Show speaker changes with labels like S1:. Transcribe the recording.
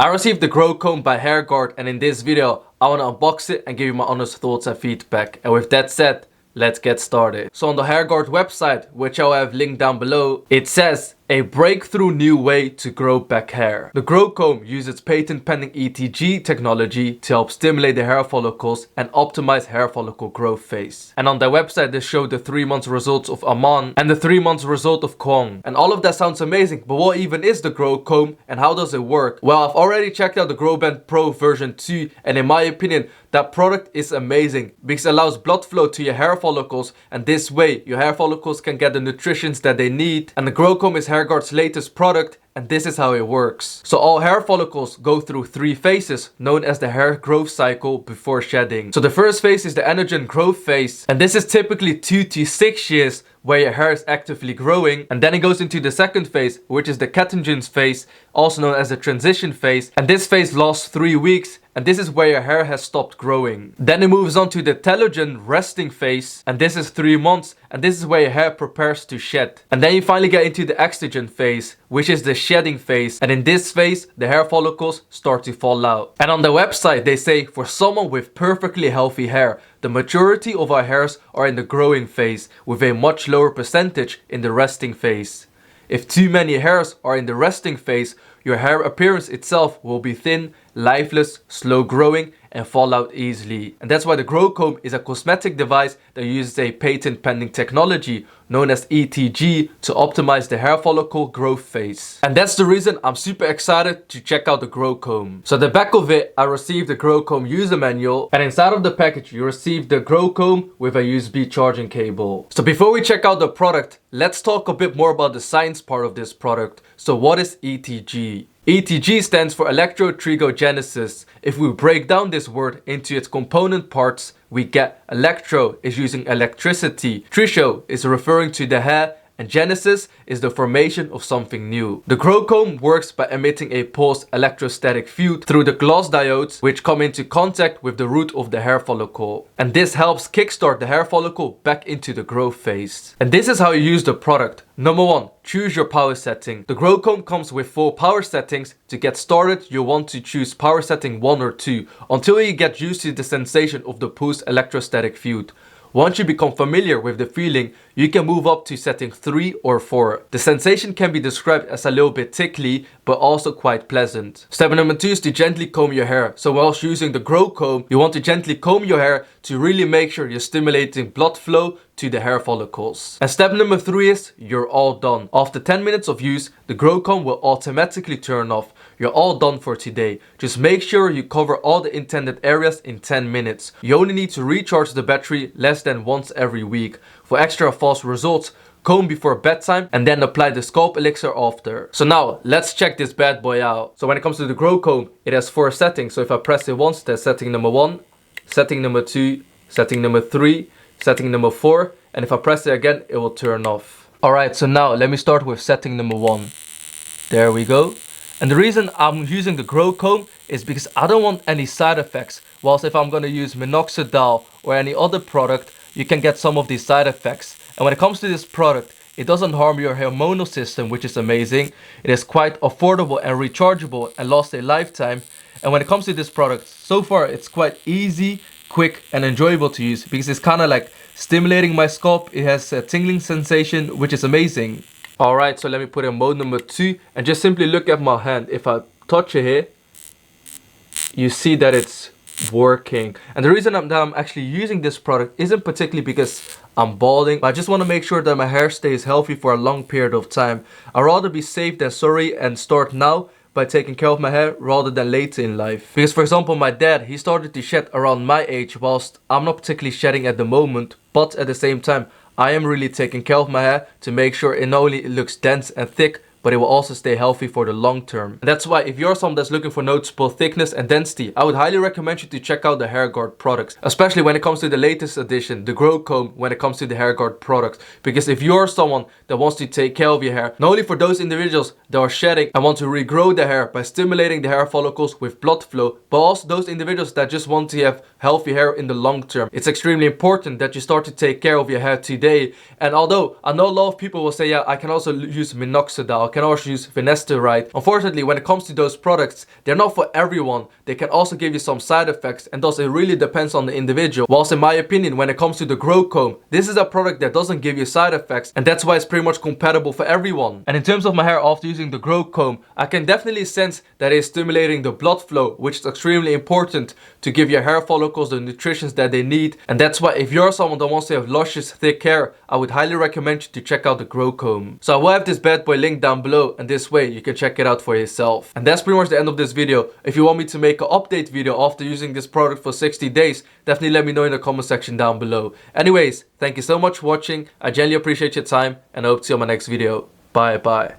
S1: I received the Growcomb by Hairguard, and in this video I want to unbox it and give you my honest thoughts and feedback. And with that said, let's get started. So on the Hairguard website, which I'll have linked down below, it says a breakthrough new way to grow back hair. The Growcomb uses patent pending ETG technology to help stimulate the hair follicles and optimize hair follicle growth phase. And on their website they showed the 3 months results of Aman and the 3 months result of Kong. And all of that sounds amazing, but what even is the Growcomb and how does it work? Well, I've already checked out the Growband Pro version 2, and in my opinion that product is amazing because it allows blood flow to your hair follicles, and this way your hair follicles can get the nutrition that they need. And the Growcomb is Hairguard's latest product, and this is how it works. So all hair follicles go through 3 phases known as the hair growth cycle before shedding. So the first phase is the anagen growth phase, and this is typically 2 to 6 years where your hair is actively growing. And then it goes into the second phase, which is the catagens phase, also known as the transition phase, and this phase lasts 3 weeks, and this is where your hair has stopped growing. Then it moves on to the telogen resting phase, and this is 3 months, and this is where your hair prepares to shed. And then you finally get into the exogen phase, which is the shedding phase, and in this phase the hair follicles start to fall out. And on the website they say for someone with perfectly healthy hair, the majority of our hairs are in the growing phase with a much lower percentage in the resting phase. If too many hairs are in the resting phase, your hair appearance itself will be thin, lifeless, slow growing, and fall out easily. And that's why the Growcomb is a cosmetic device that uses a patent pending technology known as ETG to optimize the hair follicle growth phase. And that's the reason I'm super excited to check out the Growcomb. So at the back of it, I received the Growcomb user manual, and inside of the package you receive the Growcomb with a USB charging cable. So before we check out the product, let's talk a bit more about the science part of this product. So what is ETG? ETG stands for electrotrigogenesis. If we break down this word into its component parts, we get electro is using electricity, trigo is referring to the hair, and genesis is the formation of something new. The Growcomb works by emitting a pulsed electrostatic field through the glass diodes, which come into contact with the root of the hair follicle. And this helps kickstart the hair follicle back into the growth phase. And this is how you use the product. Number 1, choose your power setting. The Growcomb comes with 4 power settings. To get started, you want to choose power setting 1 or 2 until you get used to the sensation of the pulsed electrostatic field. Once you become familiar with the feeling, you can move up to setting 3 or 4. The sensation can be described as a little bit tickly, but also quite pleasant. Step number 2 is to gently comb your hair. So whilst using the Growcomb, you want to gently comb your hair to really make sure you're stimulating blood flow to the hair follicles. And step number 3 is you're all done. After 10 minutes of use, the Growcomb will automatically turn off. You're all done for today. Just make sure you cover all the intended areas in 10 minutes. You only need to recharge the battery less than once every week. For extra fast results, comb before bedtime and then apply the scalp elixir after. So now let's check this bad boy out. So when it comes to the Growcomb, it has 4 settings. So if I press it once, there's setting number 1, setting number 2, setting number 3, setting number 4, and if I press it again, it will turn off. Alright, so now let me start with setting number 1. There we go. And the reason I'm using the Growcomb is because I don't want any side effects. Whilst if I'm going to use minoxidil or any other product, you can get some of these side effects. And when it comes to this product, it doesn't harm your hormonal system, which is amazing. It is quite affordable and rechargeable and lasts a lifetime. And when it comes to this product, so far it's quite easy, quick and enjoyable to use because it's kind of like stimulating my scalp. It has a tingling sensation, which is amazing. Alright, so let me put in mode number 2 and just simply look at my hand. If I touch it here, you see that it's working. And the reason I'm actually using this product isn't particularly because I'm balding. I just want to make sure that my hair stays healthy for a long period of time. I'd rather be safe than sorry and start now by taking care of my hair rather than later in life. Because for example, my dad, he started to shed around my age whilst I'm not particularly shedding at the moment, but at the same time I am really taking care of my hair to make sure it not only looks dense and thick, but it will also stay healthy for the long term. And that's why if you're someone that's looking for noticeable thickness and density, I would highly recommend you to check out the Hairguard products, especially when it comes to the latest edition, the Growcomb, when it comes to the Hairguard products. Because if you're someone that wants to take care of your hair, not only for those individuals that are shedding and want to regrow their hair by stimulating the hair follicles with blood flow, but also those individuals that just want to have healthy hair in the long term. It's extremely important that you start to take care of your hair today. And although I know a lot of people will say, yeah, I can also use minoxidil, can also use finasteride. Unfortunately, when it comes to those products, they're not for everyone. They can also give you some side effects, and thus it really depends on the individual. Whilst in my opinion, when it comes to the Growcomb, this is a product that doesn't give you side effects, and that's why it's pretty much compatible for everyone. And in terms of my hair after using the Growcomb, I can definitely sense that it's stimulating the blood flow, which is extremely important to give your hair follicles the nutrition that they need. And that's why if you're someone that wants to have luscious, thick hair, I would highly recommend you to check out the Growcomb. So I will have this bad boy linked down below, and this way you can check it out for yourself. And that's pretty much the end of this video. If you want me to make an update video after using this product for 60 days, definitely let me know in the comment section down below. Anyways, thank you so much for watching. I genuinely appreciate your time, and I hope to see you on my next video. Bye bye.